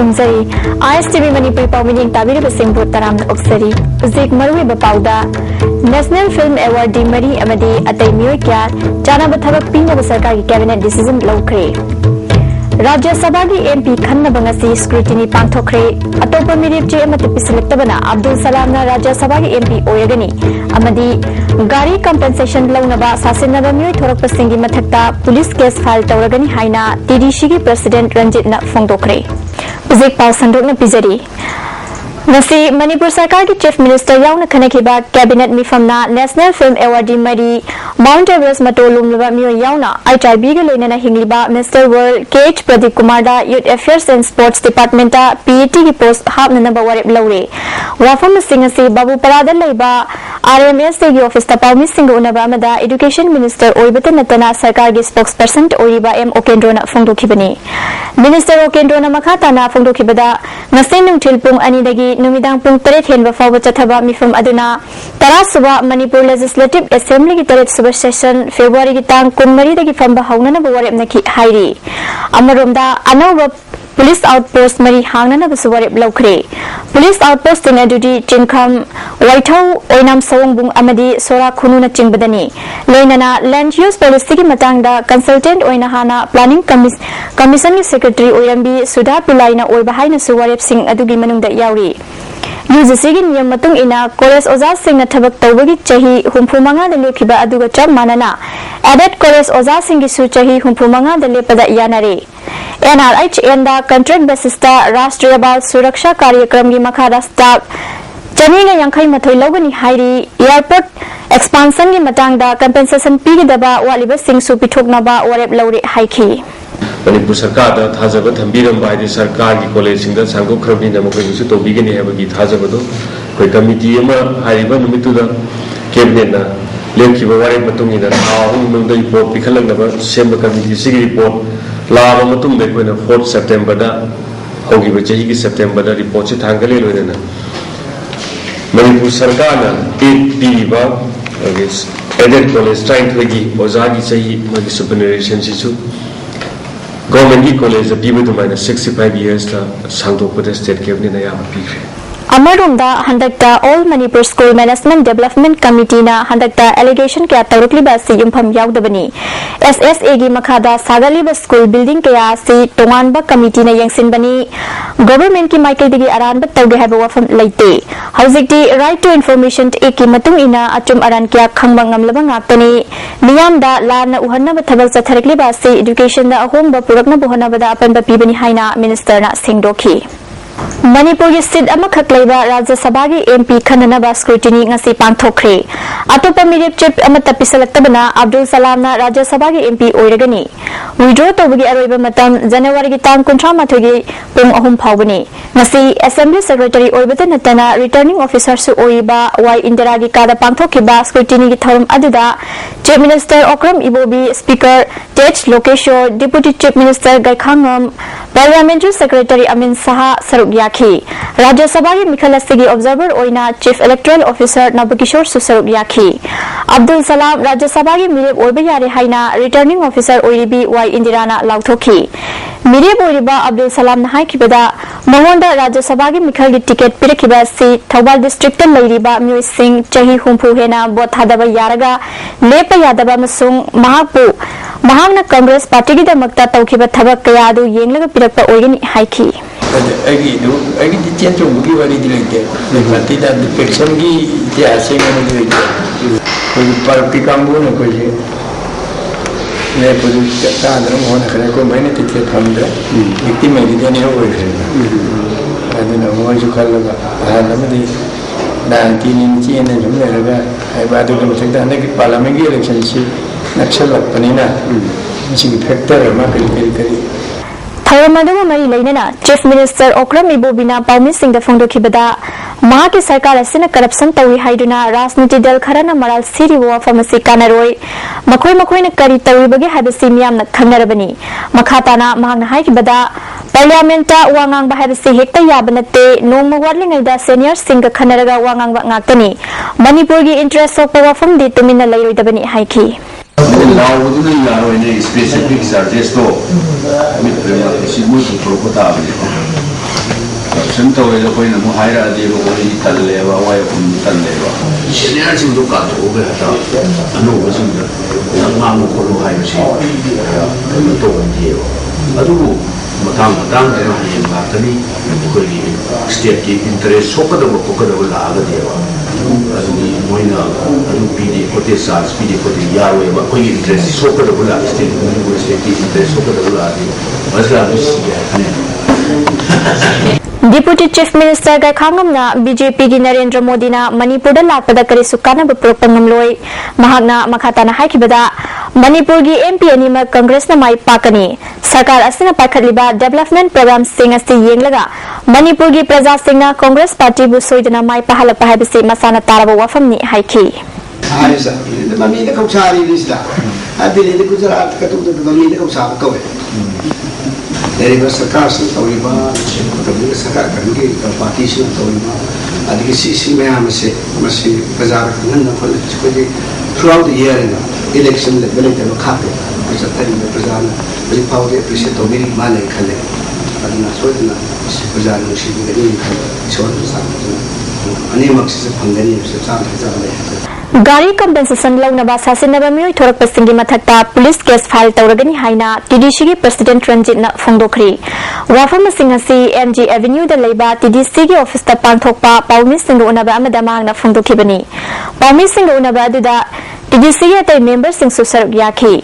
Kurumzari, ISTV Manipuri Pawmining Tabiri Basingbu Taram Oksari, Zik Marui Bapauda, National Film Award Di Mari Amadi Atay Miyokya, Jana Bathabak Pina Basarkari Cabinet Decision Lowkre. Rajya Sabha की MP खन्ना बंगसी scrutiny पांथोखरे अतोपा मिरिप जे अमत पिसलेक्तबना अब्दुल सलाम ना राज्य सभा की MP ओयगनी अमदी गाड़ी कंपेंसेशन लौनबा सासेनबा मियोय थोरकपसिंगी मथक्ता पुलिस केस फाइल तौरगनी हाइना TDC की प्रेसिडेंट रंजित ना फोंदोखरे उजेक पाव संदोकना पिजरी Nasi Manipur Sarkar की चीफ मिनिस्टर याउना खनेखिबा कैबिनेट मिफमना नेशनल फिल्म अवार्ड दी मरी माउंट एवरेस्ट मतोलुम लबा मियो याउना ITB गे लोइना हिंगलिबा mister world KH Pradeep Kumar दा youth affairs and sports department दा PAT की पोस्ट हाबना बवारेब लौरे वाफम सिंगसी बाबू परादा लेबा RMS की ऑफिस ता पाउमी सिंग उनबा मदा एजुकेशन मिनिस्टर ओइबत नतना सरकार की स्पोक्सपर्सन ओइबा M ओकेंड्रो ना फोंदोखिबनी मिनिस्टर ओकेंड्रो ना मखाता ना फोंदोखिबदा नसे नुंथिल पुंग अनिदगी नुमिदांग पुंग 3 हेनबा फावबा चथबा मिफम अदुना 10 सुबा मणिपुर लेजिस्लेटिव असेंबली की 3 सुबा सेशन फेब्रुवारी की तांग 23 दगी फंबा हौना बवारेब नखि हाइरी अमरोमदा अनौबा पुलिस आउटपोस्ट मरी हांगना बसुवारेब लौखरे पुलिस आउटपोस्ट ने दुदी चिंखम वाइथौ ओइनाम सवंगबुंग अमदी सोरा खुनुना चिंगबदनी लोइनाना लैंड यूज पॉलिसी की मतंगदा कंसल्टेंट ओइना हाना प्लानिंग कमीशन की सेक्रेटरी ओइरंबी सुधा पिलाइना ओइबा हाइना सुवारेब सिंह अदुगी मनुंगदा याउरी UGC की नियम मतुंग इना कॉलेज ओजा सिंह थबक तौबगी चही 35 दा लेखिबा अदुगा चप मानना एडेड कॉलेज ओजा सिंह की सु चही 35 दा लेपदा यानारे NRHN दा कंट्रैक्ट बेसिस्ता राष्ट्रीय बाल सुरक्षा कार्यक्रम की मखादा स्टाफ चनीगा यांखै मथोय लौगनी हाइरी एयरपोर्ट एक्सपांशन की मतंगदा कंपेंसेशन पीगदबा वालिबा सिंह सु पिथोकनाबा वरेब लौरे हाइखी मणिपुर सरकार दा थाजब थंबीरम बायदि सरकार की कॉलेज सिंग दा सांगो खरबी नमको तौबीगनी हैबगी थाजबदो कोई कमिटी अमा हाइरिबा नुमितुदा कैबिनेट ना लेखिबा वारे मतुंगिना थाहुम नंदा रिपोर्ट पिखलनबा सेम कमिटी सिगी रिपोर्ट लाबा मतुंग दे कोइना 4 सेप्टेम्बर दा होगिबा चही की सेप्टेम्बर दा रिपोर्ट से थांगले लोइना मणिपुर सरकार ना पीबा एडेड कॉलेज ट्राइन थगी ओजा की चही मगी सुपरनेशन सिसु गवर्नमेंट की कॉलेज पीबे दुमाइना 65 इयर्स दा सांगदोपदा स्टेट कैबिनेट ना याम पीखरे अमरोमदा हंदक्ता all Manipur school management development committee ना हंदक्ता एलिगेशन क्या तौरकलिबा से युमफम याउदबनी SSA की मखादा सागलिबा स्कूल बिल्डिंग क्या से तोंगानबा कमिटी ना यंगसिनबनी गवर्नमेंट की माइकल दिगी अरानबा तौगे हैबा वफम लैते हौजिकटी राइट टू इन्फॉर्मेशन एक की मतुंग इना अचुम अरान क्या खंगबा ngamlaba ngakani मियामदा लाना उहन्नबा थबक चथरकलिबा से एजुकेशन दा अहोंबा पुरकना बोहनबदा अपनबा पीबनी हाइना मिनिस्टर ना सिंगदोखी मणिपुर की सीट अमखक लेबा राज्य सभा की MP खननबा स्क्रूटिनी ngasi पांथोखरे अतोपा मिरिप चिप अमत पिसलक्तबना अब्दुल सलाम ना राज्य सभा की MP ओइरगनी विड्रॉ तौबगी अरोइबा मतम जनवरी की तांग 38 गी पुंग अहुम फावबनी ngasi असेंबली सेक्रेटरी ओइबत नतना रिटर्निंग ऑफिसर सु ओइबा वाई इंदिरा की कादा पांथोखिबा स्क्रूटिनी की थरम अदुदा chief minister Okram Ibobi speaker तेज Lokeshwar deputy chief minister Gaikhangam parliamentary secretary Amin Shah सरुक याखी राज्य सभा की मिखल की ऑब्जर्वर ओइना चीफ इलेक्टोरल ऑफिसर नवकिशोर सुसरुक याखी अब्दुल सलाम राज्य सभा की मिरेब ओइबा यारे हाइना रिटर्निंग ऑफिसर ओइरिबी वाई इंदिराना लाउथोखी मिरेब ओइरिबा अब्दुल सलाम ना हाइखिबदा मंगोंदा राज्य सभा की मिखल की टिकट पिरखिबा सी थौबाल डिस्ट्रिक्ट लैरिबा म्यूज सिंह चही हुंफु हेना बोथ थादबा यारगा लेप यादबा मसुंग महापु महांगना कांग्रेस पार्टी की दमकता तौखिबा थबक कयादु येंगलगा पिरकपा ओइगनी हाइखी अगी चेंज होगी वाली दिलते पार्टी दा डिफेक्शन की इतिहास में दिलते कोई पार्टी कांगो ने कोई ने कोई तांद्र मोहन खरे को मैंने तिथे थमदे व्यक्ति में दिने हो गए अदना वो जो खलगा हालमदी 19 इंची ने जुमले लगा है बादू के मसकता है कि पार्लियामेंट की इलेक्शन से नक्सल पनीना जी फैक्टर में करी थरमदुगा मरी लेना चीफ मिनिस्टर ओक्रम इबोबिना पाउमी सिंह फोंदोखिबदा महा की सरकार असिना करप्शन तौई हाइदुना राजनीति दल खरना मराल सिरी वफम से कानरोय मखोय मखोयना करी तौइबगे हाबसी मियामना खंगरबनी मखाताना महांगना हाइखिबदा पार्लियामेंट वांगांग हाबसी हेक्ता याबनते नोंग वारलिंगदा सीनियर सिंह खनरगा वांगांग ngakani मणिपुर की इंटरेस्ट ऑफ वफम दि तुमिना लैरोइदबनी हाइखी लाउदुना यारोइने स्पेसिफिक चार्जेस तो मित्रना सिमुज प्रोपोता election to we ko na mo haira di ko ni talle ba wa yo talle ba senior sing do ka to be hata anu ba sing da ma mo ko lo hai si to ni yo adu matang de na ni ba tani ko ni state ki interest so ka da ko ka da la ga de ba adu ni moina adu pd ko te sa pd ko te ya we ba ko ni interest so ka da la state ki interest so ka da la di ba sa ni si ya ne Deputy Chief Minister ga khangamna BJP gi Narendra Modi na Manipur da lakpada kari sukana bu propangam loi mahagna makhata na haikibada Manipur gi MP anima Congress na mai pakani sarkar asina pakhaliba development program sing asti yenglaga Manipur gi praja singna Congress party bu soidana mai pahala pahabisi masana taraba wafam ni haiki Aisa the mami the kausari lisda abili the Gujarat ka tu the mami the kausar to dari sarkar se tawliba kabir sarkar kange party se tawliba adiki sisi mayam se masi bazar nan na khol ko je throughout the year na election le bele te khate bisa tari me bazar beli power appreciate to meri male khale adina soidna bazar no shi ni khale so sa ani maksi se phangani se sa le Gari compensation launaba sasinaba mioi thorak pasingi mathakta police case file tawragani haina TDC gi president Ranjit na phongdokhri wafam singasi MG Avenue da leiba TDC gi office ta pangthokpa paumi singa unaba amada mangna phongdokhibani paumi singa unaba aduda TDC gi atai member sing su saruk yakhi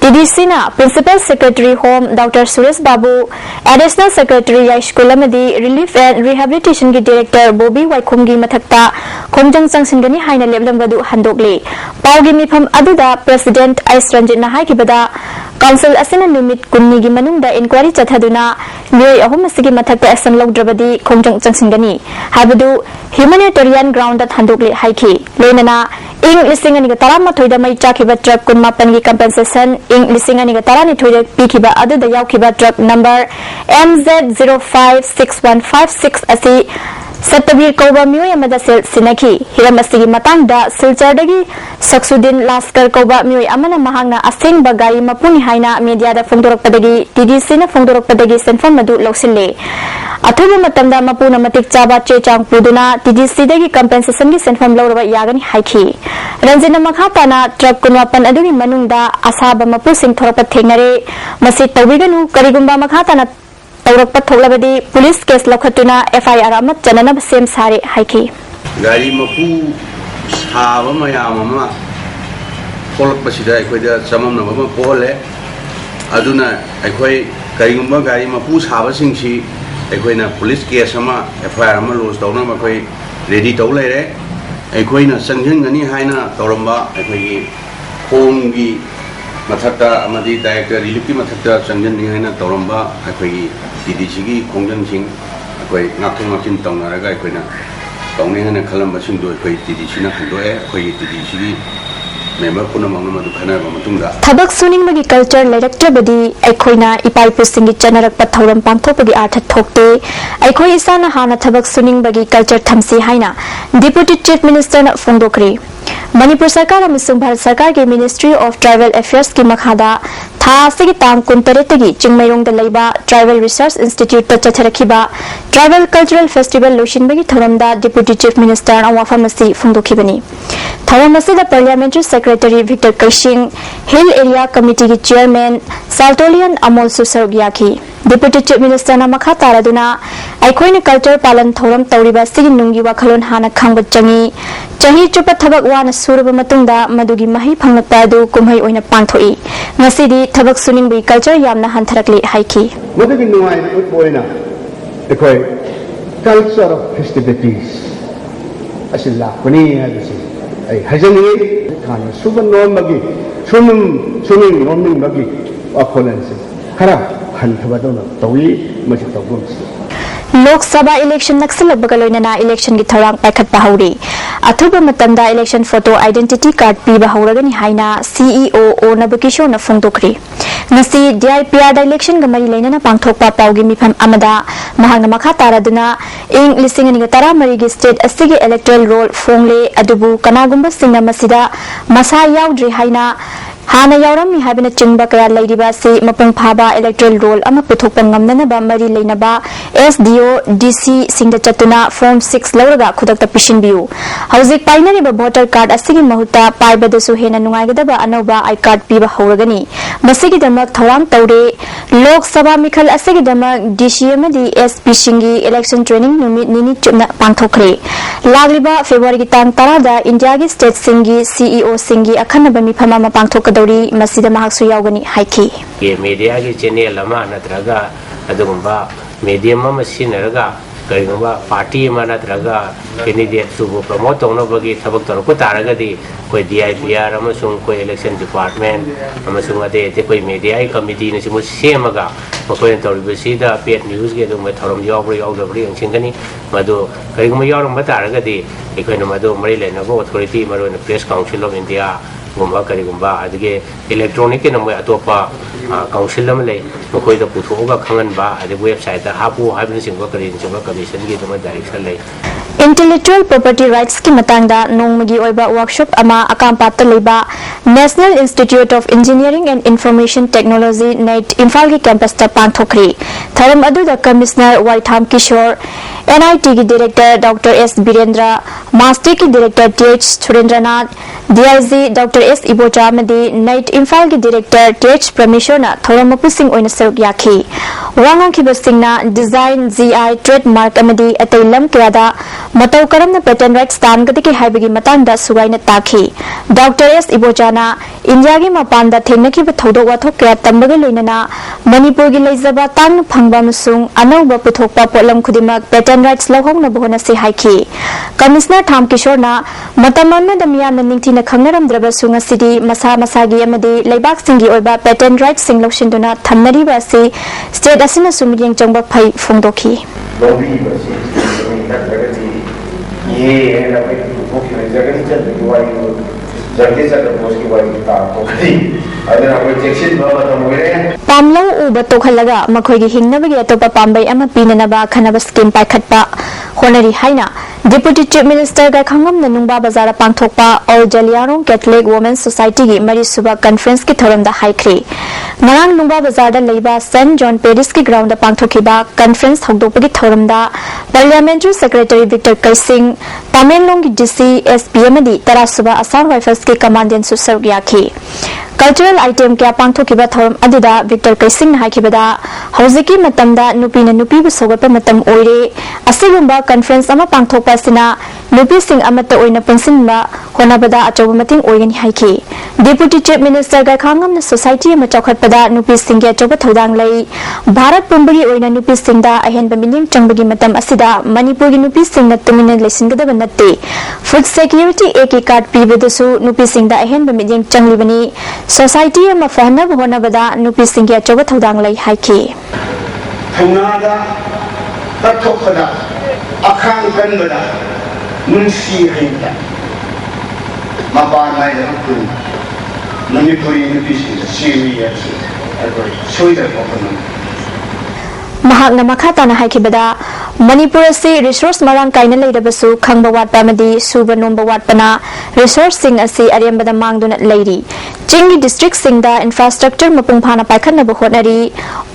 TDC na Principal Secretary Home Dr. Suresh Babu, Additional Secretary Yashkul Amadi, Relief and Rehabilitation gi Director Bobby Waikhumgi mathakta khomjang changsingani haina leblambadu handokli. Paugi mifam aduda President Is Ranjit na haikibada Council asina numit kunni gi manungda inquiry chathaduna mioi ahum asigi mathakta action logdrabadi khomjang changsingani. Habadu humanitarian ground at handokli haiki. Loinana ing lising ani ga tarama thoida mai chakiba truck kunma pangi compensation ing lising ani ga tarani thoida pikiba adu da yaukiba truck number MZ056156 asi Satabir Koba Mioi amada sel sinaki hiram asigi matangda silchardagi Saksudin Laskar Koba Mioi amana mahangna asing bagari mapuni haina media da phongdorakpadagi TDC na phongdorakpadagi senfam madu loksille athuba matamda mapuna matik chaba chechang puduna TDC dagi compensation gi senfam lawraba yagani haiki Ranjina makhata na truck kunwapan adugi manungda asaba mapu sing thorapa thengnare masi tawiganu karigumba makhata na Taurak patholabadi police case lokhatuna FIR amat janana sem sare haiki gari mapu saba mayam ama kolak pasida aikoida samam na ma pole aduna aikoi karigumba gari mapu saba singsi aikoina police case ama FIR ama lodge tawna ma koi ready taw leire aikoina sangjin gani haina tawramba aikoi homgi mathakta amadi director relief ki mathakta sangjin ni haina tawramba aikoi TDC gi khongjang sing akoi ngakthong ngakhin tawnaraga aikoina tawne hana khalamba sing do akoi TDC na khandoe akoi TDC gi member puna mangna madu khana ba matungda thabak suning magi culture leiraktrabadi aikoina ipai pusingi chanarak pathoram pangthopagi artha thokte aikoi isana hana thabak suning bagi culture thamsi haina Deputy Chief Minister na phongdokri Manipur Sarkar amasung Bharat Sarkar ki Ministry of Tribal Affairs ki makhada tha asigi tang kuntaretagi chingmairong da leiba Tribal Research Institute ta chacharakhiba Tribal Cultural Festival losinbagi thoramda Deputy Chief Minister na wafamasi phongdokhibani thoramasi da Parliamentary Secretary Victor Kashing Hill Area Committee ki Chairman Saltolian Amol Susargyaki Deputy Chief Minister na makhata raduna aikoina culture palan thoram tawriba sigi nungi wakhalon hana khangba changi chahi chupa thabak wana suraba matungda madugi mahi phangna du kumhai oina pangthoi ngasidi thabak suning bi culture yamna hantharakli haiki madugi nuai boina ekoi culture of festivities asilla kuni adisi ai hajani khana suban nom bagi suning nomning bagi akholanse khara hanthbadona tawi maji tawgum Lok Sabha election naksalak bagaloina na election gi tharang paikhat pahuri अथुब मतमदा election photo identity card पीबा हौरगनी हाइना CEO O नबकिशोर न फोंदोखरी नसी DIPR दा election ग मरी लेना पांगथोकपा पाउगी मिफम अमदा महांगना मखा तारादुना इंग लिसिंग नि तरा मरी गी स्टेट असिगे इलेक्टोरल रोल फोंगले अदुबु कनागुंबा सिंगना मसिदा मसा याउद्रि हाइना हाना यावरमी हाबिना चिंगबा कया लैरिबा से मपंग फाबा इलेक्टोरल रोल अमा पुथोकपा ngamnanaba mari leinaba SDO DC singda chatuna form 6 lawraga khudakta pishinbiu hauzik painariba voter card asigi mahuta paibadasu hena nungaigadaba anoba I card piba hawragani masigi damak thawang tawre lok sabha mikhal asigi damak DC amadi SP singi election training numit nini chupna pangthokre lagliba February gi tang 10 da India gi state singi CEO singi akhanaba mifama ma pangthok दौरी मसीदा महासु यावगनी हाइकी ये media की channel अमा नत्रगा अदुगुंबा medium अमा सिनरगा करिगुंबा party अमा नत्रगा candidate सुबु promote तौनबगी थबक तौरको तारगदी कोई DIPR अमसुंग कोई election department अमसुंग अदे कोई मीडिया कमिटी नसिमु सेमगा मकोय तौरिबसीदा पेड न्यूज के दुम थरम यावब्रि यावदब्रि अंसिंगनी मदु करिगुंबा यावरम तारगदी एखोयन मदु मरि लेनबो अथॉरिटी मरोन प्रेस काउंसिल ऑफ इंडिया गुम्बा करिगुम्बा अदगे इलेक्ट्रॉनिक के नंबर अतोपा काउंसिल में ले मकोय द पुथोगा खंगनबा अदे वेबसाइट दा हापु हाबिन सिंगो करिन कमीशन की दम डायरेक्शन ले Intellectual property rights की मतंगदा नोंगमगी ओइबा वर्कशॉप अमा अकामपात लेबा National Institute of Engineering and Information Technology NIT Imphal की कैंपस ता पांथोखरी थरम अदुदा कमिश्नर वाइथाम किशोर NIT की director doctor S Birendra master की director TH Surendranath DIG doctor S Ibocha मदी NIT इम्फाल की डायरेक्टर TH परमेश्वरना थरम मपुसिंग ओइना सरुक याखी वांगां की बसिंगना डिजाइन GI ट्रेडमार्क अमदी अतै लम क्यादा मतौ करमना पेटेंट राइट्स तानगदि के हाइबगी मतंगदा सुगाइना ताखी डॉक्टर एस इबोचाना इंडिया की मपानदा थेंगनखिबा थौदोक वाथोक कया तंबगे लोइनना मणिपुर की लेजबा तांग फंगबा मसुंग अनौबा पुथोकपा पोलम खुदिमक पेटेंट राइट्स लौहौना बहोना से हाइखी कमिश्नर थाम किशोरना मतम अमदा मियामना निंगथिना खंगनरमद्रबा सुंग सिदी मसा मसागी अमदी लेबाक सिंगी ओइबा पेटेंट राइट्स सिंग लौशिंदुना थमनरिबा से स्टेट असिना सुमियंग चंगबा फै फोंदोखी ये है ना भाई मुख्य जगह चल रही है जगह चल रही है उसकी वाली का तो अदर हम रिजेक्शन बाबा तो मोरे पामलो उब तोखलगा मखोगी हिंगनबगी अतोपा पाम्बै अमा पीननबा खनबा scheme पाइखटपा honorary हाइना deputy chief minister का खंगम नुंगबा बाजार पांथोकपा और जलियारों कैथलिक वुमेन्स सोसाइटी की मरी सुबह कॉन्फ्रेंस की थोरमदा हाइख्री नरांग नुंगबा बाजार लेबा सेंट जॉन पेरिस की ग्राउंड पांथोखिबा कॉन्फ्रेंस हौदोपगी थोरमदा पार्लियामेंट्री सेक्रेटरी विक्टर कैसिंग तमिलनाडु की डीसी एसपी अमदी तरा सुबह असम राइफल्स के कमांडेंट सुसरुक याखी कल्चरल आइटम क्या पांथोखिबा थोरम अदिदा विक्टर कैसिंग हाइखिबदा हौजिकी मतमदा नुपीना नुपीबु सौगपा मतम ओइरे असिगुंबा कॉन्फ्रेंस अमा पांथोकपासिना नुपीसिंग अमता ओइना पंसिनबा होनाबदा अचौबा मतिंग ओइगनि हाइखी डिप्यूटी चीफ मिनिस्टर गा खांगमना सोसाइटी अमा चौखटपदा नुपीसिंग के अचौबा थौदांग लई भारत पुंबगी ओइना नुपीसिंगदा अहेनबा मिनिंग चंगबगी मतम असिदा मणिपुर की नुपीसिंगना तुमिना लेसिंगदबा नत्ते फूड सिक्योरिटी ए के कार्ड पीबदसु नुपीसिंगदा अहेनबा मिनिंग चंगलिबनी सोसाइटी अमा फहनब होनाबदा नुपीसिंग के अचौबा थौदांग लई हाइखी थौनादा तथोखदा अखांग कनबदा मुंसी हैदा मपान नायदा मणिपुरी नुपीसिंग सीरियस सोइदा कोकन महाकना मखाताना हाइखिबदा मणिपुर से रिसोर्स मरांग काइना लेरबसु खंगबा वाटपा मदी सुबा नोंबा वाटपना रिसोर्स सिंग असि अरेंबदा मांगदुना लेरी चिंगी डिस्ट्रिक्ट सिंगदा इंफ्रास्ट्रक्चर मपुंग फाना पाइखनबा होटनरी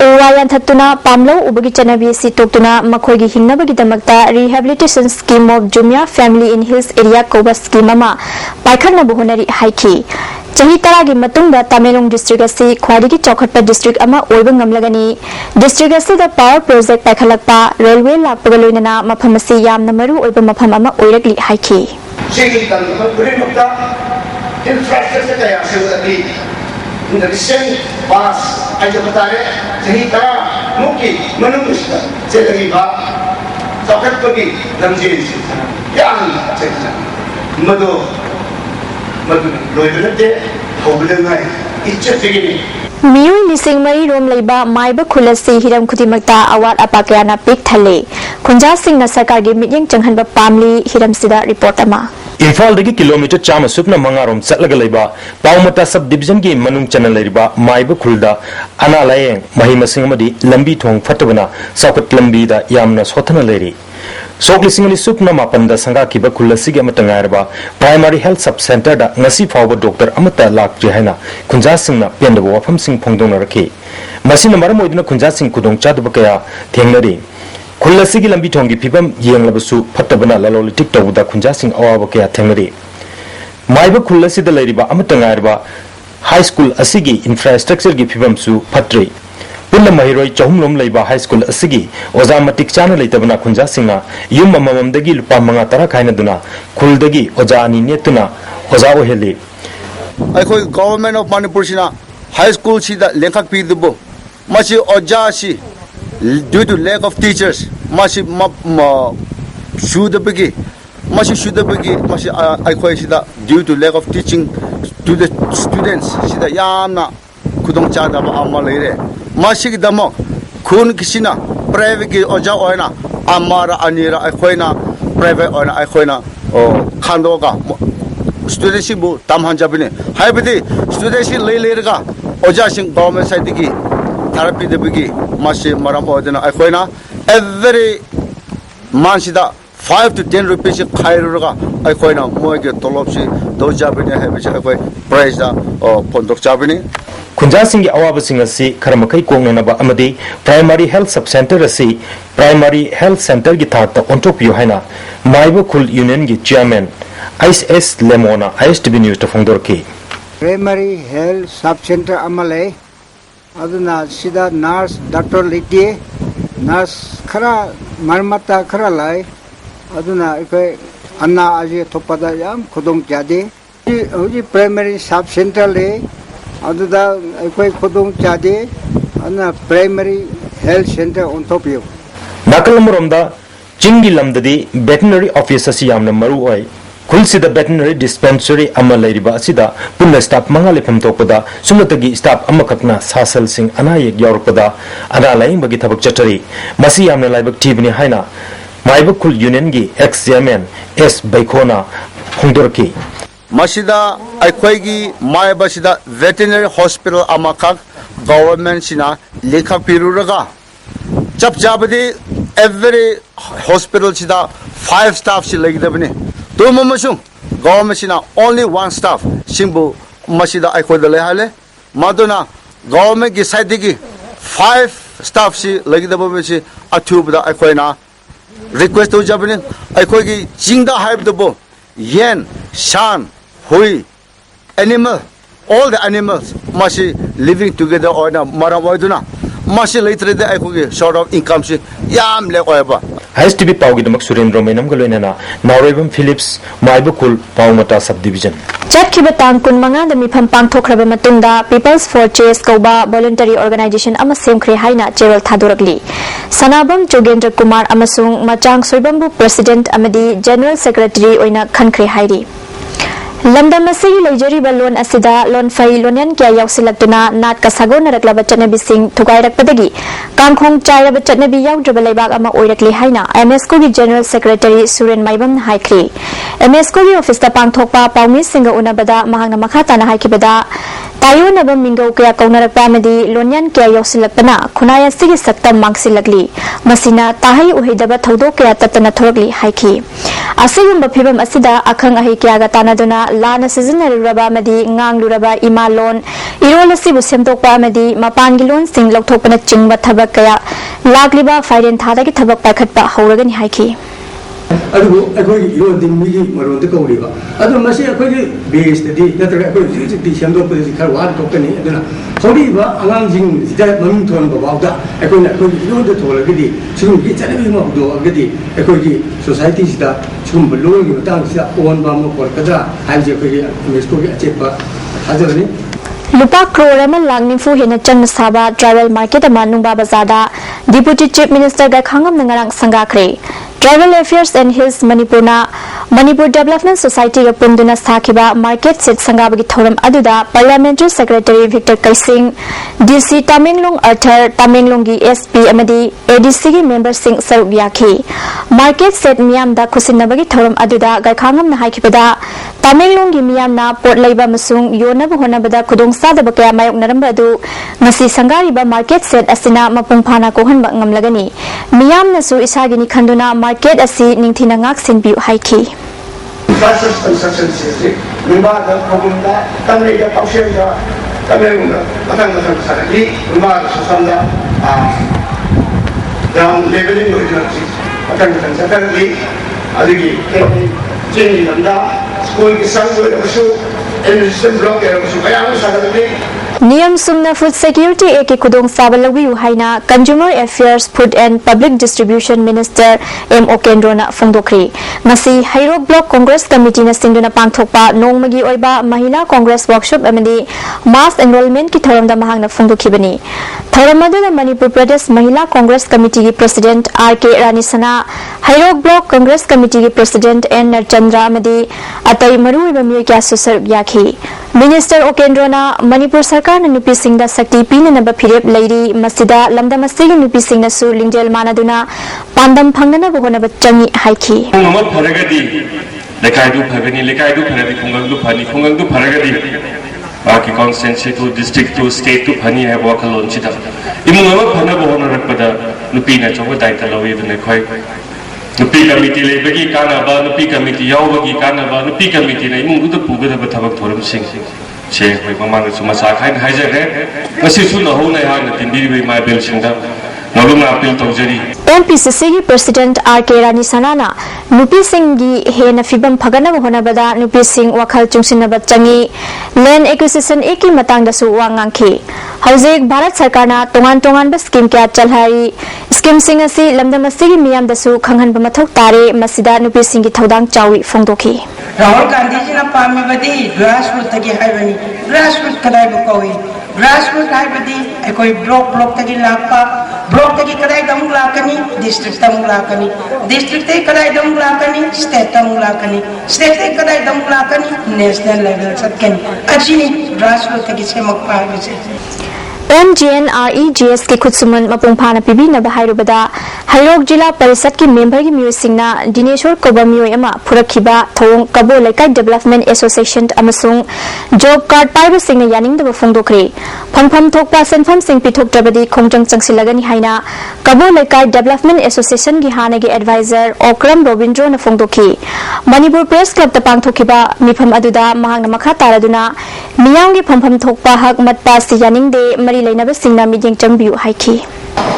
ओवा यानथतुना पामलो उबगी चनबी सि तोक्तुना मखोगी हिंगनबगी दमकता rehabilitation scheme of Jhumia family in hills area कोबा स्कीम अमा पाइखनबा होटनरी हाइखी चही तरागी मतुंगदा तमिलनाडु डिस्ट्रिक्ट असि ख्वाइदगी चौखटपा डिस्ट्रिक्ट अमा ओइबा ngamlagani डिस्ट्रिक्ट असिदा पावर प्रोजेक्ट पाइखलकपा रेलवे लाकपगा लोइनना मफम असि यामना मरु ओइबा मफम अमा ओइरकली हाइखी सिंगी तंग पुरिमुक्ता इंफ्रास्ट्रक्चर कया सेवदगी इन रिसेंट पास आज बतारे चही तरा मुकी मनुष्य सेदगी बा चौखटपगी लमजेन यान चेतना मदो मियोई लिसिंग मरी रोम लेबा माइबा खुलसी हिरम खुदिमक्ता अवार्ड अपा कयाना पिक थले खुंजा सिंह सरकार की मिटिंग चंगहनबा पामली हिरम सिदा रिपोर्ट अमा इम्फाल किलोमीटर चाम सुपना मंगारोम चलग लेबा पाउमता सब डिविजन की मनुंग चना लेरिबा माइब खुलदा अना लायेंग मही मसिंग मदी लंबी थोंग फटबना सापट लंबी दा यामना सोथना लेरी सोक लिसिंग सुपना मापन संगा की खुलसी के प्राइमरी हेल्थ सब सेंटर दा ngasi फाव डॉक्टर अमता लाक्जे हैना खुंजा सिंगना पेंदब वफम सिंग फोंगदोंग रखी मसिन मरम ओइदना खुंजा सिंग खुदोंग चादब कया थेंगनरी खुलसी की लंबी थोंगी फिबम येंगलबसु फटबना ललोलिटिक तौदा खुंजा सिंग अवाब कया थेंगनरी माइब खुलसी दा लेरिबा अमता ngairba हाई स्कूल असिगी इंफ्रास्ट्रक्चर की फिबमसु फट्री पुन्ना महिरोय चहुमलोम लेबा हाई स्कूल असिगी ओजा मटिक चाना लेतबना खुंजा सिंगना युम मममदगी लुपा मंगा तरा खाइनदुना खुलदगी ओजा अनि नेतुना ओजा ओहेली अखोई गवर्नमेंट ऑफ मणिपुर सिना हाई स्कूल सिदा लेखक पीदबो मसी ओजा सि due to lack of teachers मसी शुदबगी मसी अखोई सिदा due to lack of teaching to the students सिदा यामना खुदोंग चादबा अमा लेरे मसी दमो खून किसिना प्राइवेट की ओजा ओइना अमारा अनीरा अखोइना प्राइवेट ओइना अखोइना खांदोगा स्टूडेंट सिबु तमहान जाबने हाइबदि स्टूडेंट सि लेलेरगा ओजा सिंग गवर्नमेंट साइड की थेरेपी देबगी मसी मरम ओदना अखोइना एवरी मानसिदा 5 to 10 rupees खाइरुगा अखोइना मोगे तोलोबसि दो जाबने हाइबसि अखोइ प्राइस दा पोंदोक जाबने खुंजा सिंह अवाब सिंह असि खरमखै कोंगनबा अमदि प्राइमरी हेल्थ सब सेंटर असि प्राइमरी हेल्थ सेंटर की थार्ट ओंटोपियो हैना माइबो खुल यूनियन की चेयरमैन ISS लेमोना ISTV न्यूज ता फोंदोरकी प्राइमरी हेल्थ सब सेंटर अमले अदुना सिदा नर्स डॉक्टर लेती नर्स खरा मरमता खरा लाई अदुना इके अन्ना आजे थोपदा याम खुदोंग जादे हुजी प्राइमरी सब सेंटर ले अदुदा इके खुदोंग जादे अन्ना प्राइमरी हेल्थ सेंटर ओंटोपियो नाकलमरोमदा चिंगी लमददी वेटनरी ऑफिस असि यामना मरु ओय खुलसिदा वेटनरी डिस्पेंसरी अमा लेरिबा असिदा पुन्ना स्टाफ मंगा लेफम तोपदा सुमतगी स्टाफ अमा खतना सासल सिंह अनायक यावरपदा अना लाइंग बगी थबक चटरी मसी यामना लाइबक टीबनी हाइना माइबक खुल यूनियन की एक्स चेयरमैन एस बैखोना फोंदोरकी मसिदा अखोइगी माइबसिदा वेटनरी हॉस्पिटल अमाखक गवर्नमेंट सिना लेखा पिरुरगा चप जाबदि एवरी हॉस्पिटल सिदा 5 स्टाफ सि लेगदबने तो ममसु गवर्नमेंट सिना ओनली 1 स्टाफ सिंबु मसिदा अखोइदा लेहाले मादुना गवर्नमेंट की साइड की 5 स्टाफ सि लेगदबसे अथुबदा अखोइना रिक्वेस्ट तो जाबने अखोइगी जिंगदा हाइबदबो येन सान हुई animal all the animals must living together or na maram oiduna must later the akoge sort of income si yam le oiba ISTV pawgi damak surendra mainam galoinana Norwebam Philips maibukul pawmata subdivision चटखिबा तांग कुनमंगा द मिफम पांगथोखरबा मतुंगदा people's for chess कौबा voluntary organisation अमा सेमख्रे हाइना चेरल थादोरकली सनाबम जोगेंद्र कुमार अमसुंग मचांग सोइबमबु प्रेसिडेंट अमदी जनरल सेक्रेटरी ओइना खनख्रे हाइरी लमदम असigi leijariba lon asida lon fai lonian kya yausilakna nat ka sagonaraklaba chanabi sing thugairakpadagi kangkhong chairaba chanabi yaudraba leibak ama oirakli haina MSCO gi general secretary Suren Maibam haikri MSCO gi office ta pangthokpa paumi singa unabada mahangna makhata na haikibada tayonaba mingo kya kaunarakpa amadi lonian kya yausilakna khunaya sigi saktam mangsilakli masina tahai uhidaba thodok kya tatana thoragli haiki asigumba phibam asida akhang ahi kya ga tanaduna लाना सिजनरबा मदी ngangluraba ima lon irol asibu semtokpa amadi mapan gi lon sing lokthokpana chingba thabak kaya lagliba fairen thada gi thabak pakhatpa hauragani haiki अदुगो अखोई यो दिम्मिगी मरोंद कौरिबा अदु मसे अखोई base दि नत्र अखोई जि सेमदोपदि खर वान तोकनी अदुना थोरिबा अगांजिंग सिदा ममिं थोन बावदा अखोई अखोई यो द थोलगदि सुम गि चनबि मबदो अगदि अखोई सोसाइटी सिदा सुम बलोंगी मतंग सिदा ओन बा मो परकदा हाइजे अखोई मेस्को गि अचेपा हाजरनि Lupa crore ama langnifu hena chang saba travel market ama nungba bazada Deputy Chief Minister ga khangam nangarang sangakre Travel Affairs and Hills Manipurna Manipur Development Society ga punduna sakhiba market set sangabagi thoram aduda Parliamentary Secretary Victor Kaising, DC Tamenglong Arthur, Tamenglong gi SP amadi ADC gi member sing saruk yakhi. Market set miyam da khusinabagi thoram aduda gaikhangam na haikibada Tamenglong gi miyam na port laiba masung yona bu honabada khudong sadaba kaya mayok naramba adu ngasi sangariba market set asina mapung phana ko hanba ngamlagani. Miyam na su isagini khanduna market asi ningthina ngak sinbi haiki. Infrastructure construction system, Mumbai, Kogunda, Tamil, Pausenda, Tamil, Matang, Sanadi, Mumbai, Susanda, down leveling original Matang, Sanadi, Adigi, Jenny Landa, school is somewhere also, and some block there also. I am Sanadi. Niyam sumna food security eke kudong sabalawi haina Consumer Affairs Food and Public Distribution Minister M.O. Kendrona Fongdokri. Ngasi Hairok Block Congress Committee na sinduna pangthokpa nongmagi oiba Mahila Congress Workshop amadi Mass Enrollment ki thoramda mahangna fongdokhibani. Thoramadu na Manipur Pradesh Mahila Congress Committee ki President R.K. Ranisana, Hairok Block Congress Committee ki President N. Narchandra amadi atai maru iba miyo kya susar yakhi. Minister O. Kendrona Manipur Sarkar Nupi Singh da Sakti Pina Naba Phirep Lairi Masida Lamda Masigi Nupi Singh Nasu Lingjel Manaduna Pandam Phangana Bohona Changi Haiki. Mama Paragadi, Lekaidu Pavani, Lekaidu Parabi Kungandu Pani, Kungandu Paragadi, Baki consensus to district to state to Pani have walk alone chita. Imama Panabohona Rapada, Nupina Chova Daitalawi the Nekoi. Nupi committee Lebegi Kanaba, Nupi committee Yawagi Kanaba, Nupi committee, Imu the Puga Batavak Torum Singh. Che Mamma Sumasa Kai Hajar, Masisu no Hona and Timbi my bill Shinda, Noluna Appeal Tojari. MPCC President R.K. Ranisanana, Nupi Singh gi Hena Fibam Pagana Honabada, Nupi Singh Wakal Chungsinaba Changi, Land Acquisition Eki Matang da Su Wangangki. Hauzek Bharat Sarkarna Tongan Tongan ba scheme kya chalhari. Scheme Singh asi Lamda Masigi Miyam da Su Khanghan Bamathok Tare, Masida Nupi Singh gi Thodang Chawi Fongdoki. Rahul Gandhi ji na pami badi grassroots tagi haibani grassroots kadai bukawi grassroots haibadi ekoi block tagi lakpa block tagi kadai dam lakani district dam lakani district te kadai dam lakani state dam lakani state te kadai dam lakani national level satkani achini grassroots tagi semak pa bise MGNREGS के खुदसुमन मपुंफाना PV न बहाइरुबदा हाइरोक जिला परिषद की member की म्यूसिंगना दिनेश्वर कोबमियोयमा फुरखिबा थोंग कबो लेकाई development association अमसुंग job card पाइब सिंगना यानिंगदब फोंदोखरे फंफम थोकपा सेनफम सिंग पिथोकद्रबदी खोंजंग चंगसिलगनी हाइना कबो लेकाई development association की हानेगे एडवाइजर ओक्रम रोबिंद्रो न फोंदोखी मणिपुर प्रेस क्लब त पांगथोखिबा मिफम अदुदा महांगना मखा तारादुना मियांगी फंफम थोकपा हक मतपा सि यानिंगदे मरी लेनब सिंगना मिजिंग चंबियु हाइखी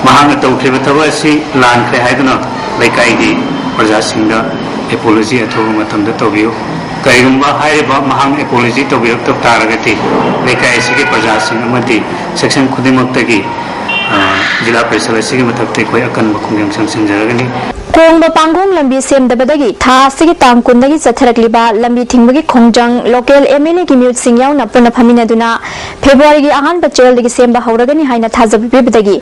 महांग तौखिब थबा असि लानख्रे हाइदुना लेकाइगी प्रजा सिंगा एपोलॉजी अथोब मतमद तौबियु कईगुंबा हाइबा महांग एपोलॉजी तौबियु तब तारगति लेकाइ सिगे प्रजा सिंग अमदि सेक्शन खुदिमक्तगी जिला परिषद सिगे मथक्ते कोई अकन बखुंगम संसिंजरगनी कोंग पांगोंग लंबी सेमदबदगी था सिगे तांग कुंदगी चथरकलिबा लंबी थिंगबगी खोंजंग लोकल एमएलए की म्यूट सिंग याउना पुना फमिनदुना फेब्रुआरी की आहान बचरलदगी सेमबा हौरगनी हाइना थाजबबेबदगी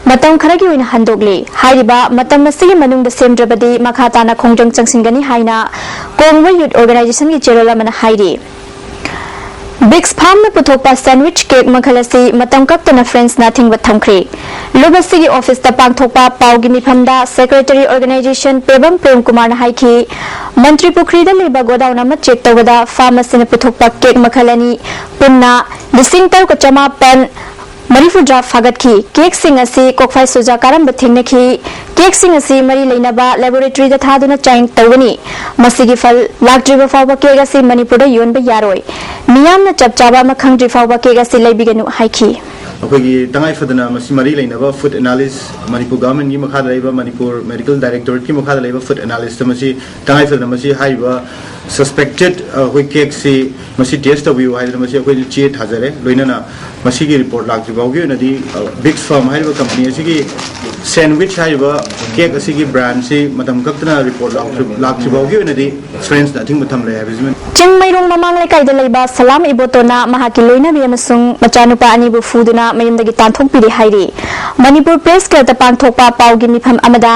मतम खरगी ओइना हंदोगले हाइरिबा मतम मसिगे मनुंग द सेमद्रबदी मखाताना खोंजंग चंगसिंगनी हाइना कोंग यूथ ऑर्गेनाइजेशन की चेरोला मन हाइरी बिग्स फार्म में पुथोपा सैंडविच केक मखलसी मतम कक्तना फ्रेंड्स नाथिंग बट थमख्रे लुबसी की ऑफिस ता पांगथोपा पाउगी मिफमदा सेक्रेटरी ऑर्गेनाइजेशन पेबम प्रेम कुमार हाइखी मंत्री पुखरीदा लेबा गोदाउन अमा चेक तवदा फार्मेसी ने पुथोपा केक मखलनी पुन्ना लिसिंग तरुक चमापन मरीफुद्रा फागतखी केक सिंग असि कोकफाई सुजा कारम बथिंगनखी केक सिंग असि मरी लेनबा लैबोरेटरी दा थादुना चाइंग तवगनी मसिगी फल लाक्ट्रिबा फावबा केक असि मणिपुर दा योनबा यारोय मियामना चपचाबा मखंग्री फावबा केक असि लैबिगनु हाइखी अखोगी तंगाई फदना मसी मरी लेनबा फूड एनालिस्ट मणिपुर गवर्नमेंट की मखादा लेबा मणिपुर मेडिकल डायरेक्टोरेट की मखादा लेबा फूड एनालिस्ट मसी तंगाई फदना मसी हाइबा सस्पेक्टेड हुई केक से मसी टेस्ट तबियो हाइदना मसी अखोई चे थाजरे लोइनना मसी की रिपोर्ट लाक्ट्रिबाउगी नदी बिग्स फार्म हाइबा कंपनी असिगी सैंडविच हाइबा केक असिगी ब्रांड से मतम कक्तना रिपोर्ट लाक्ट्रिबाउगी नदी फ्रेंड्स नथिंग मथम ले हाबिजमेंट चिंगमैरोंग ममांग लेकाइदा लेबा सलाम इबोतोना महाकी लोइनाबी अमसुंग मचानुपा अनिबु फुदुना मयुमदगी तांथोकपिरि हाइरि मणिपुर प्रेस क्लब ता पांथोकपा पाउगी मिफम अमदा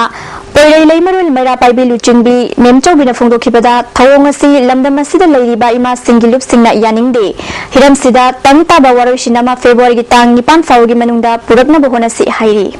Poirei Leimarul Mera Paibi Luchingbi, Nemcho Bina Fungokibada, Tawongasi, Lamdamasida Lady by Ima Singilup Singna Yaning Day, Hiram Sida, Tanta Bawaro Shinama, February Gitang, Nipan Faugi Manunda, Purabna Bohonasi Hairi.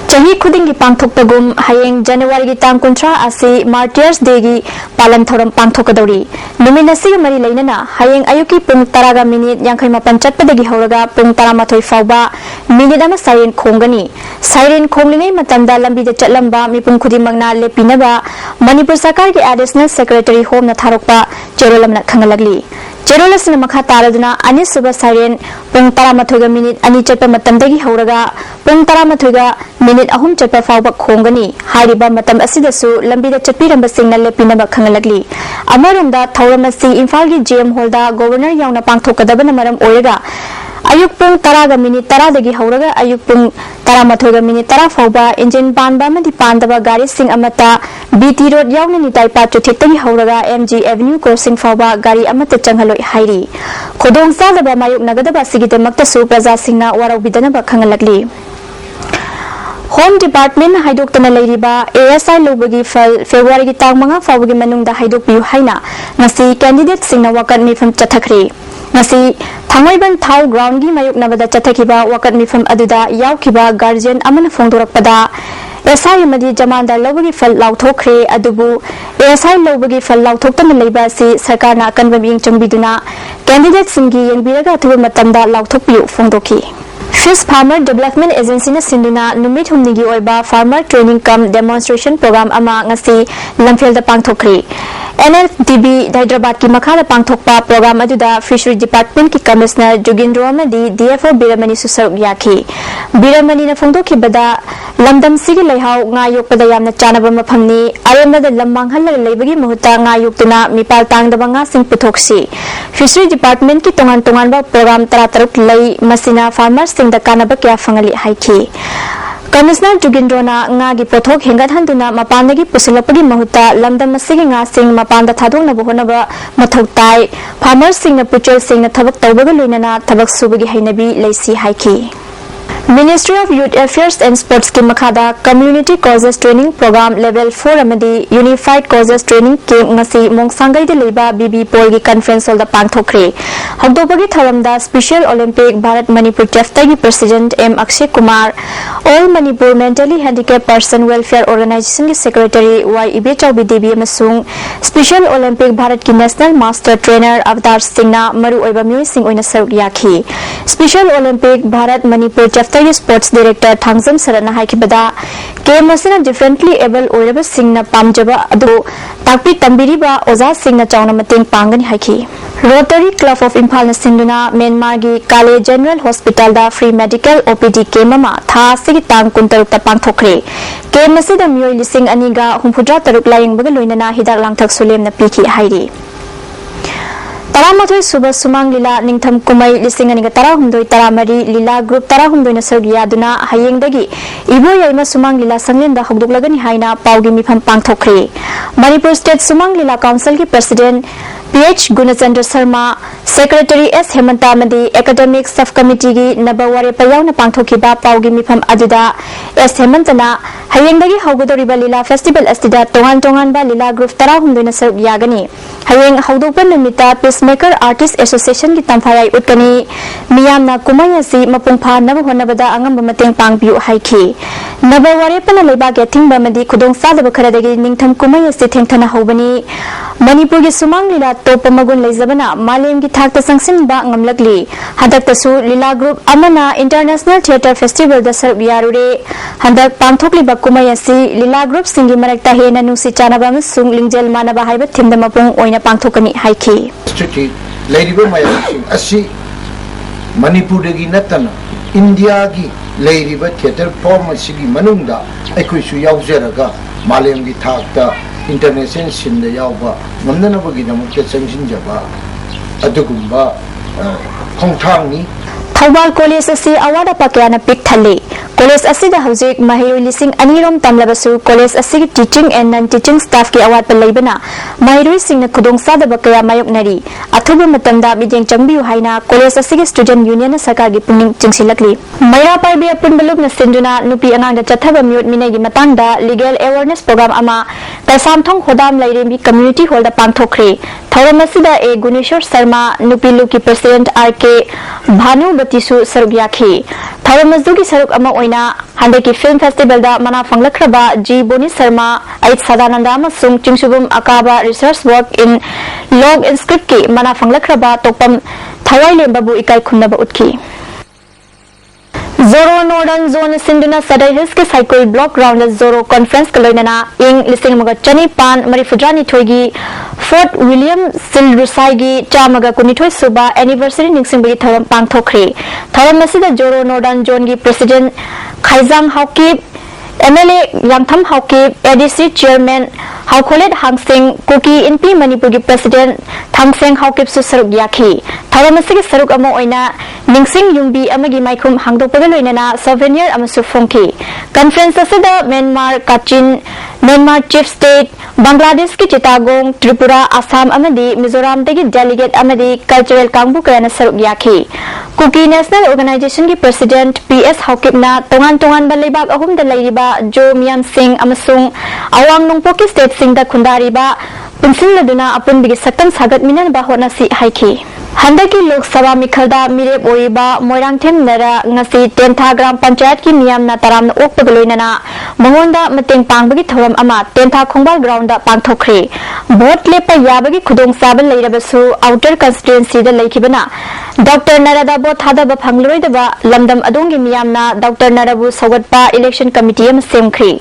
Chahi Kudingi Pangtokagum, Hayeng, January Gitang Contra Asi, Martyrs Degi, Palan Thoram Pangtokadori. Numinasi Mari Lainana, Hayeng Ayuki Pung Taraga Minute, Yankama Panchatpadagi Horaga, Pung Taramatoi Fauba, Minidama Siren Kongani. Siren Konglingai Matanda Lambi the Chatlamba, Mipung Kudi Magna Lepinaba, Manipur Sarkar ki Additional Secretary Home Natharokpa, Jerolam Kangalagli. Jerolas Namaka Taraduna, Anis Suba Siren, Pung Taramatoga Minute, Ani Chapa Matandagi Horaga, Pung Taramatoga, Minute Ahum Chapa Fauba Kongani, Hariba Matam Asidasu, Lambi the Chapiramba Signal Lepinaba Kangalagli. Amarunda, Tauramasi, Infalgi GM Holda, Governor Yana Pangtokadabana Maram Orega. Ayuk Pung Taraga Minute Taradagi Horaga, Ayuk Pung Taramatoga Minute Tara Fauba, Engine Banba Mati Pandaba Gari Sing Amata, BT Road Yawnani Taipa to Titagi Horaga, MG Avenue Crossing Fauba, Gari Amata Changhalo Hairi. Kodong Salaba Mayuk Nagadaba Sigita Maktasu Praza Singna Warabidanaba Kangalagli. Home Department Haidoktana Ladiba, ASI Lobagi Fal, February Gitang Manga Fawagi Manunda Haidok Piu Haina, Nasi candidate Singna Wakat me from Chatakri. Nasi Tangwaiban Tau Ground Gi Mayuk Navada Chatakiba, Wakat me from Aduda, Yaukiba, Guardian Amana Fondorapada, ASI Madi Jamanda Lobagi Fal Lautokre, Adubu, ASI Lobagi Fal Lautoktan Labor Si, Sarkana Kanbing Chambiduna, candidate Singi and Biraga to Matanda Lautopiu Fondoki. Fish Farmer Development Agency na Sinduna Numit Humnigi Oiba Farmer Training Cum Demonstration Program Ama Ngasi Lamphel da Pangthokri. NFDB Hyderabad ki Makha da Pangthokpa Program aduda Fishery Department ki Commissioner Jugindro Amadi DFO Biramani Susaruk Yaki. Biramani na Fongdoki Bada Lamdam Sigi Leihau Ngayok Pada Yamna Chanaba Maphamni Aremna da Lamang Halal Leibagi Muhuta Ngayok Tuna Mipal Tang da Banga Sing Puthoksi. Fishery Department ki Tongan ba Program Tarataruk Lei Masina Farmers Sing da Kanaba Kya Fangali Haiki. Commissioner Jugindrona Ngagi Pothok Hengat Handuna Mapandagi Pusilapagi Mahuta Lamdam Masigi Nga Sing Mapanda Thadong na Buhonaba Mathok Tai Farmers Sing na Puchel Sing na Thabak Tawbaga Luinana Thabak Subagi Hainabi Laisi Haiki. Ministry of Youth Affairs and Sports ki Makhada Community Causes Training Program Level 4 Amadi Unified Causes Training Camp ngasi Mongsangai de Leba BB Pol ki Conference Hall da Pangthokre. Hagdopagi Tharamda Special Olympic Bharat Manipur Chapter ki President M Akshay Kumar, All Manipur Mentally Handicapped Person Welfare Organization ki Secretary Y Ibe Chaubi Devi amasung Special Olympic Bharat ki National Master Trainer Avtar Singna Maru Oiba Myoy Sing oina saruk yaki. Special Olympic Bharat Manipur Chapter Sports Director Thangzam Sarana Haikibada Game Masina differently able Oraba Singna Pamjaba Adu Takpi Tambiriba Oza Singna Chauna Mating Pangani Haiki. Rotary Club of Impal Sinduna Myanmargi Kale General Hospital da Free Medical OPD Kemama Tha Sigi Tang Kuntarukta Pangthokre. Game Masida Myoy Lising Aniga Humpudra Taruk Laying Bagaluinana Hidak Langthak Sulem na Piki Hairi. Taramatoi Suba Sumang Lila Ningtham Kumai Lising Aniga Tarahumdoi Taramari Lila Group Tarahumdoi na Sargiyaduna Hayengdagi Ibo Yaima Sumang Lila Sanglenda Hagduklagani Haina Paugi Mifam Pangthokre. Manipur State Sumang Lila Council ki President PH Gunachandra Sharma, Secretary S Hemanta Madi, Academic Subcommittee ki Nabaware Payaw na Pangthokiba Paugi Mifam Aduda S Hemantana Hayengdagi Haugadoriba Lila Festival Astida Tongan ba Lila Group Tarahumdoi na Sargiyagani. Hayeng Haudokpan Numita Peacemaker Artist Association ki Tamphayai Utkani Miyamna Kumay asi Mapungpha Nabahonabada Angamba Mateng Pangbiu Haiki. Nabaware Pana Leba Getting Bamadi Kudong Sadaba Kharadagi Ningtham Kumay asi Thengthana Hobani Manipur ki Sumang Lila Topa Magun Leizabana Malem ki Thakta Sangsin Ba Ngamlagli Hadak Tasu Lila Group Amana International Theatre Festival da Sarb Yarure Hadak Pangthokli Ba Kumay asi Lila Group Singi Marakta Hena Nusi Chanaba Sung Lingjel Manaba Haiba Thimda Mapung Oina Pangthokani Haiki. Strictly Lady Mayam Asi Manipur dagi natana India gi Lady Theatre Performance gi Manunda Ekuisu Yauzeraga Malem gi Thakta International Sin the Yauba Nandana Bagi Namuka Sangsin Java Adugumba Kongtangi Thawal College asi award apakya pik thale College asi da hauzik mahiroi lising anirom tamlabasu College asi ki teaching and non teaching staff ki award palaibana mahiroi sing na khudong sa da bakya mayok nari athuba matamda bijeng changbiu haina College asi ki student union na sarkar gi puning chingsilakli maira parbi apun baluk na sinduna nupi anang da chathaba miut minai gi matang da legal awareness program ama kasam thong hodam lairemi community hall da pangthokre thawam asi da a Guneshwar Sharma nupi luki president RK Bhanu Batisu saruk yakhi thawam mazdu ki saruk ama oina hande ki film festival da mana fanglakraba G Boni Sharma ait sadananda amasung chingsubum akaba research work in log and script ki mana fanglakraba topam thawai lembabu ikai khunaba utki Zoro Northern Zone Sinduna Sadai Hills ke Cycle Block Round Zoro Conference Kaloinana Ing Lising Maga Chani Pan Marifujani Thoigi Fort William Silrusaigi Chamaga Kunithoi Suba Anniversary Ningsing Bagi Tharam Pang Thokre Tharam Masida Zoro Northern Zone gi President Khaizang Haukip MLA Yangtham Haukip ADC Chairman Haukolet Hangsing Kuki ISTV Manipuri President Thangseng Haukip su saruk yakhi Tharam Masigi saruk amo oina Ningsing Yungbi amagi maikum hangdokpaga loinana souvenir amasu phongki conference asida Myanmar Kachin Myanmar Chief State Bangladesh ki Chittagong Tripura Assam amadi Mizoram dagi delegate amadi cultural kangbu kayana saruk yakhi Kuki National Organization ki President PS Haukipna tongan balibag ahum da lairiba Jo Miam Singh amasung awang nongpo ki state sing da khundariba punsil laduna apun bigi saktam sagat minan ba hona si haiki Handaki Lok Sabha Mikhalda Mirep Oiba Moirangthem Nara ngasi Tentha Gram Panchayat ki niyam na taram na okpagloinana mangonda mateng pangbagi thoram ama Tentha Khongbal ground da pangthokre vote lepa yabagi khudong sabal leirabasu outer constituency da leikibana Dr Narada Bo thada ba phangloi da ba lamdam adongi miyam na Dr Narabu sagatpa election committee am semkhri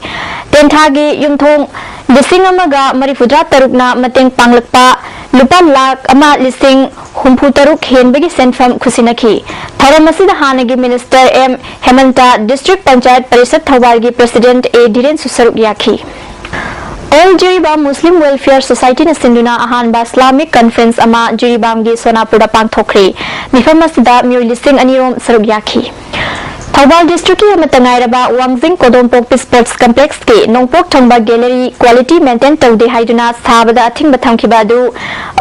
Tentha gi yumthong lising amaga marifudra tarukna mateng panglakpa lupa lak ama lising humpu taruk henbagi senfam khusinaki tharam asida hanagi minister M Hemanta district panchayat parisad thawal gi president A Dhiren susaruk yakhi All Jiribam Muslim Welfare Society na sinduna ahanba Islamic Conference ama Jiribam gi Sonapura pangthokre mifam asida mioi lising anirom saruk yakhi Thawal district ki amatangai raba Wangjing Kodompok Sports Complex ke Nongpok Thongba Gallery quality maintain tawde haiduna sabada athing batham kibadu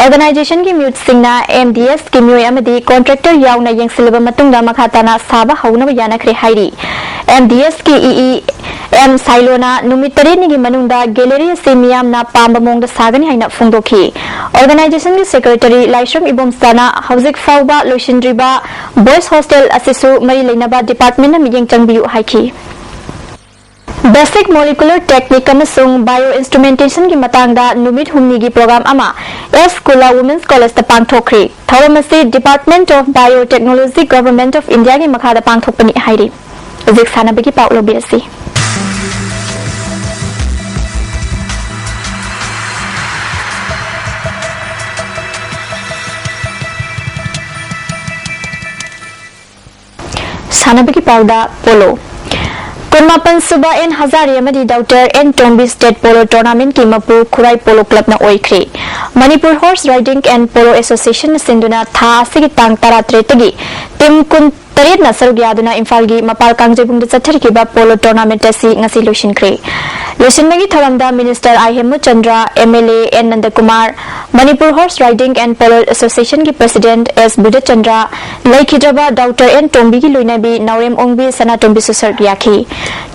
organization ki mute singna MDS ki myoy amadi contractor yauna yengsilaba matungda makhatana saba hauna yana khre hairi MDS ki EE M Sailona numitare ni gi manungda gallery semiyam na pamba mongda sagani haina phongdokhi organization ki secretary Laishram Ibom Sana hauzik fauba loishindriba boys hostel asisu mari leinaba department na miyeng changbiu haiki Basic Molecular Technique amasung Bioinstrumentation ki matangda numit humni gi program ama S Kula Women's College da pangthokre Tharamasi Department of Biotechnology Government of India gi makhada pangthokpani hairi zik sanabagi paulo birasi Sanabagi pauda polo Kunmapan Suba N Hazari amadi Dr. N Tombi State Polo Tournament ki Mapu Kurai Polo Club na oikre Manipur Horse Riding and Polo Association na sinduna tha asigi tang taratre tagi tim kun tarit na sarug yaduna Imphal gi Mapal Kangjebung da chathar ki ba Polo Tournament asi ngasi loshinkre Loshinmagi tharamda Minister I Hemu Chandra MLA N Nandakumar Manipur Horse Riding and Polo Association ki President S Buddha Chandra Laikhidraba Dr. N Tombi ki loinabi Naurem Ongbi Sana Tombi susar yakhi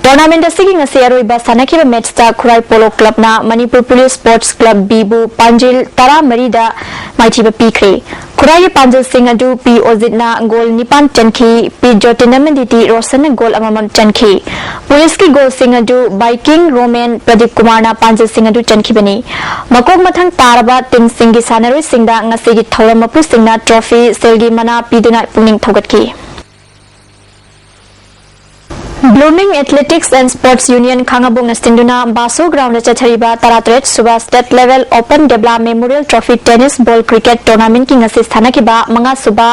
Tournament asigi ngasi aroiba sanakiba match ta Kurai Polo Club na Manipur Police Sports Club Bibu Panjil Tara Marida Maichiba pikre Kurai Panjil Singh adu P Ozitna goal nipan chanki P Jotinamanditi Rosan goal amamam chanki Police ki goal Singh adu Biking Roman Pradeep Kumar na Panjil Singh adu chanki bani Makok mathang taraba Tim Singh gi sanaroi singda ngasi gi thoram mapu singna trophy selgi mana piduna puning thogatki Blooming Athletics and Sports Union Khangabung na sinduna Basu ground na chathariba taratret suba state level open debla memorial trophy tennis ball cricket tournament ki ngasi sthana ki ba manga suba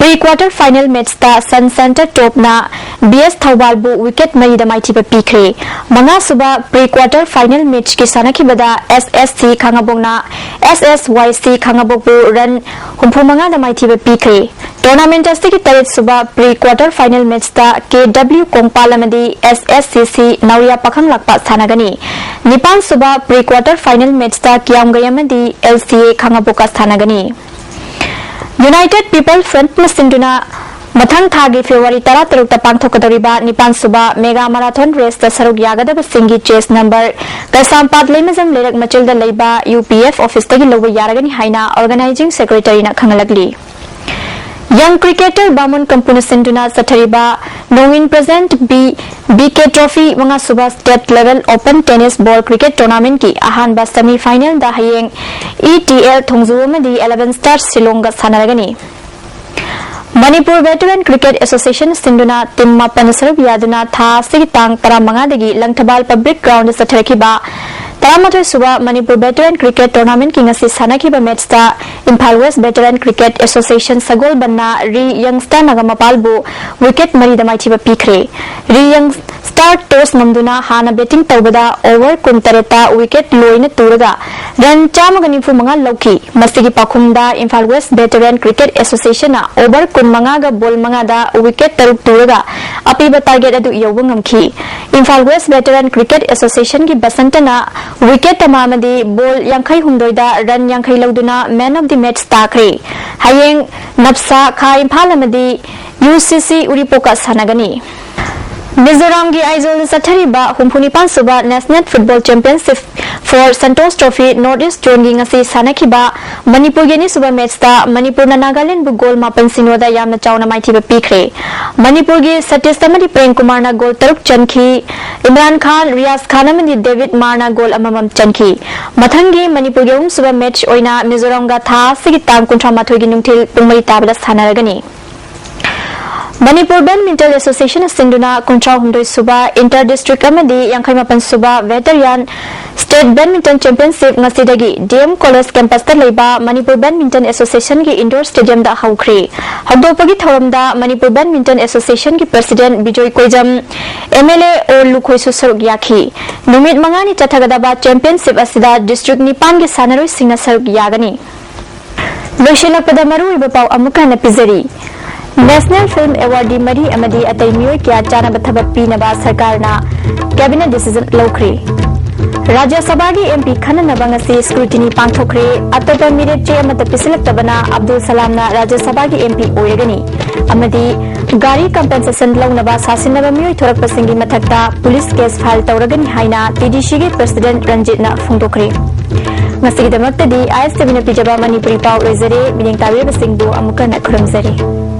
Pre-quarter final match ta Sun Center top na BS Thawbal bu wicket mari da maiti ba pikre. Manga suba pre-quarter final match ki sanaki bada SSC Khangabong na SSYC Khangabok bu run humpu manga da maiti ba pikre. Tournament asti ki tarit suba pre-quarter final match ta KW Kongpal amadi SSCC Nauya Pakhang lakpa thanagani. Nipan suba pre-quarter final match ta Kiamgay amadi LCA Khangabok thanagani. United People Front na sinduna mathang thagi February 13 ta pangthokadoriba nipan suba mega marathon race ta saruk yagadaba singi chase number Kasampad lemazam lerak machilda leiba UPF office tagi loba yaragani haina organizing secretary na khangalagli. Young cricketer Bamun Kampuna Sinduna Sathariba Knowing present BK Trophy Manga Suba State Level Open Tennis Ball Cricket Tournament ki ahanba semi final da hayeng ETL Thongzuamadi 11 Stars Silonga sanaragani. Manipur Veteran Cricket Association Sinduna Timma Panasarab Yaduna Tha Sigitang Paramanga Langtabal Public Ground Satharakiba Taramatoi Suba Manipur Veteran Cricket Tournament King Asi Sanakiba match ta Imphal West Veteran Cricket Association Sagol Banna Ri Youngster Nagamapalbu wicket mari da maichiba pikre. Ri Youngster toss namduna hana batting tawbada over kuntareta wicket loina turaga run chamagani manga lauki masigi pakhumda Imphal West Veteran Cricket Association na over kun manga ga ball manga da wicket taruk turaga apiba target adu yobu ngamki. Imphal West Veteran Cricket Association ki basantana wicket tamamadi ball yankhai humdoida run yankhai lauduna man of the match takre. Hayeng Napsa Kha Imphal amadi UCC Uripoka sanagani. Mizoram gi Aizol Sathariba Humpunipan Suba National Football Championship for Santos Trophy Northeast Zone gi ngasi sanakiba Manipur gi ni suba match ta Manipur na Nagaland bu goal mapan sinoda yamna chauna maiti ba pikre. Manipur gi Satish Tamadi Prem Kumar na goal taruk chanki Imran Khan Riyaz Khan amadi David Marna goal amamam chanki. Mathangi Manipur gi suba match oina Mizoram ga tha sigitang kuntra mathoi gi nungthil pungmari tabla sanaragani. Manipur Badminton Association Sinduna Kuntra Humdoi Suba Inter District Amadi Yankai Mapan Suba Veteran State Badminton Championship Ngasidagi DM College Campus ta leiba Manipur Badminton Association ki Indoor Stadium da haukri. Hagdopagi thoramda Manipur Badminton Association ki President Bijoy Koijam MLA O Lukhoi Susaruk Yakhi. Numit mangani chathagadaba Championship asida District Nipan ki Sanaroi Singna Saruk Yagani. Loshilakpada maru ibapau amuka na pizari. National Film Award Mari Amadi Atai Miyoi Kya Chana Bathabak Pinaba Sarkarna Cabinet Decision Lokri. Rajya Sabha ki MP Khananaba ngasi scrutiny pangthokre atopa merit che amata pisilaktabana Abdul Salam na Rajya Sabha ki MP oiragani. Amadi gari compensation launaba sasinaba miyoi thorakpa singi mathakta police case file tawragani haina TDC ki President Ranjit na phungdokre. Ngasi ki damakta di ISTV na pijaba Manipuri pau rezare bining tawe basingbu amuka na khuramzare.